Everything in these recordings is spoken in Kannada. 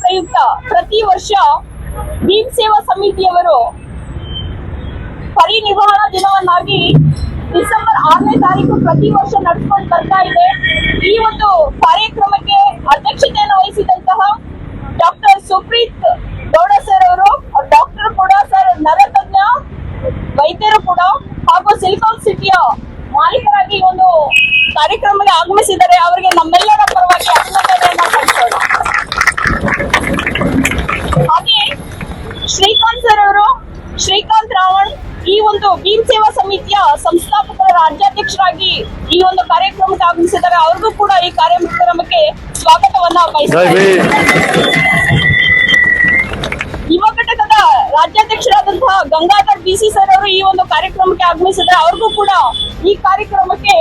ಪ್ರಯುಕ್ತ ಪ್ರತಿ ವರ್ಷ ಭೀಮ್ ಸೇವಾ ಸಮಿತಿಯವರು ಪರಿನಿರ್ವಹಣಾ ದಿನವನ್ನಾಗಿ ಡಿಸೆಂಬರ್ 6ನೇ ತಾರೀಕು ಪ್ರತಿ ವರ್ಷ ನಡೆಸಿಕೊಂಡು ಬರ್ತಾ ಇದೆ. ಈ ಒಂದು ಕಾರ್ಯಕ್ರಮಕ್ಕೆ ಅಧ್ಯಕ್ಷತೆಯನ್ನು ವಹಿಸಿದಂತಹ ಡಾಕ್ಟರ್ ಸುಪ್ರೀತ್ ಗೌಡ ಸರ್ ಅವರು, ಡಾಕ್ಟರ್ ಕೂಡ ಸರ್, ನರತಜ್ಞ ವೈದ್ಯರು ಕೂಡ ಹಾಗೂ ಸಿಲಿಕಾನ್ ಸಿಟಿಯ ಮಾಲೀಕರಾಗಿ ಈ ಒಂದು ಕಾರ್ಯಕ್ರಮಕ್ಕೆ ಆಗಮಿಸಿದ್ದಾರೆ. ಅವರಿಗೆ ನಮ್ಮೆಲ್ಲರ ಪರವಾಗಿ ಅಭಿನಂದನೆಯನ್ನ ಸಲ್ಲಿಸೋಣ. ಹಾಗೆ ಶ್ರೀಕಾಂತ್ ಸರ್ ಅವರು, ಶ್ರೀಕಾಂತ್ ರಾವಣ್ ಈ ಒಂದು ಭೀಮ್ ಸೇವಾ ಸಮಿತಿಯ ಸಂಸ್ಥಾಪಕರ ರಾಜ್ಯಾಧ್ಯಕ್ಷರಾಗಿ ಈ ಒಂದು ಕಾರ್ಯಕ್ರಮಕ್ಕೆ ಆಗಮಿಸಿದ್ದಾರೆ. ಅವ್ರಿಗೂ ಕೂಡ ಈ ಕಾರ್ಯಕ್ರಮಕ್ಕೆ ಸ್ವಾಗತವನ್ನ ಬಯಸುತ್ತೇವೆ. ಯುವ ಘಟಕದ ರಾಜ್ಯಾಧ್ಯಕ್ಷರಾದಂತಹ ಗಂಗಾಧರ್ ಬಿಸಿ ಸರ್ ಅವರು ಈ ಒಂದು ಕಾರ್ಯಕ್ರಮಕ್ಕೆ ಆಗಮಿಸಿದ್ದಾರೆ. ಅವ್ರಿಗೂ ಕೂಡ ಈ ಕಾರ್ಯಕ್ರಮಕ್ಕೆ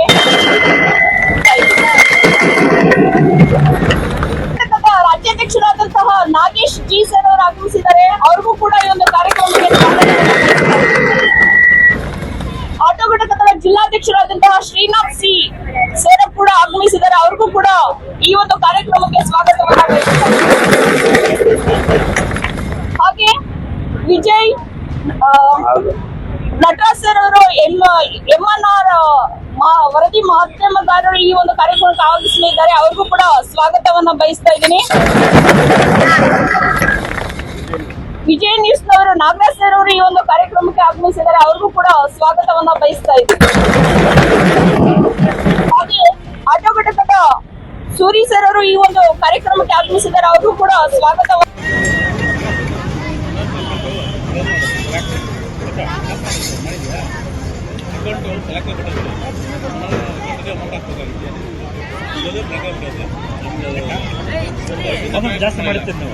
ಘಟಕದ ರಾಜ್ಯಾಧ್ಯಕ್ಷರಾದಂತಹ ನಾಗೇಶ್ ಜಿ ಸರ್ ಅವರು ಆಗಮಿಸಿದ್ದಾರೆ. ಅವ್ರಿಗೂ ಕೂಡ ಈ ಒಂದು ಕಾರ್ಯಕ್ರಮಕ್ಕೆ ಆಟೋ ಘಟಕದ ಜಿಲ್ಲಾಧ್ಯಕ್ಷರಾದಂತಹ ಶ್ರೀನಾಥ್ ಸಿ ಸರ್ ಕೂಡ ಆಗಮಿಸಿದ್ದಾರೆ. ಅವ್ರಿಗೂ ಕೂಡ ಈ ಒಂದು ಕಾರ್ಯಕ್ರಮಕ್ಕೆ ಸ್ವಾಗತವನ್ನ ಬಯಸುತ್ತಾರೆ. ಹಾಗೆ ವಿಜಯ್ ನಟರಾಜ್ ಸರ್ ಅವರು MNR ವರದಿ ಮಾಧ್ಯಮಗಾರರು ಈ ಒಂದು ಕಾರ್ಯಕ್ರಮಕ್ಕೆ ಆಗಮಿಸಲಿದ್ದಾರೆ. ಅವ್ರಿಗೂ ಕೂಡ ಸ್ವಾಗತವನ್ನ ಬಯಸ್ತಾ ಇದ್ದೀನಿ. ವಿಜಯ್ ನ್ಯೂಸ್ ನವರು ನಾಗರಾಜ್ ಸರ್ ಅವರು ಈ ಒಂದು ಕಾರ್ಯಕ್ರಮಕ್ಕೆ ಆಗಮಿಸಿದ್ದಾರೆ. ಅವ್ರಿಗೂ ಕೂಡ ಸ್ವಾಗತವನ್ನ ಬಯಸ್ತಾ ಇದ್ದೀನಿ. ಹಾಗೆ ಆಟೋ ಘಟಕದ ಸೂರಿ ಸರ್ ಅವರು ಈ ಒಂದು ಕಾರ್ಯಕ್ರಮಕ್ಕೆ ಆಗಮಿಸಿದ್ದಾರೆ. ಅವ್ರಿಗೂ ಕೂಡ ಸ್ವಾಗತವನ್ನ ಜಾಸ್ತಿ ಮಾಡುತ್ತೇನೆ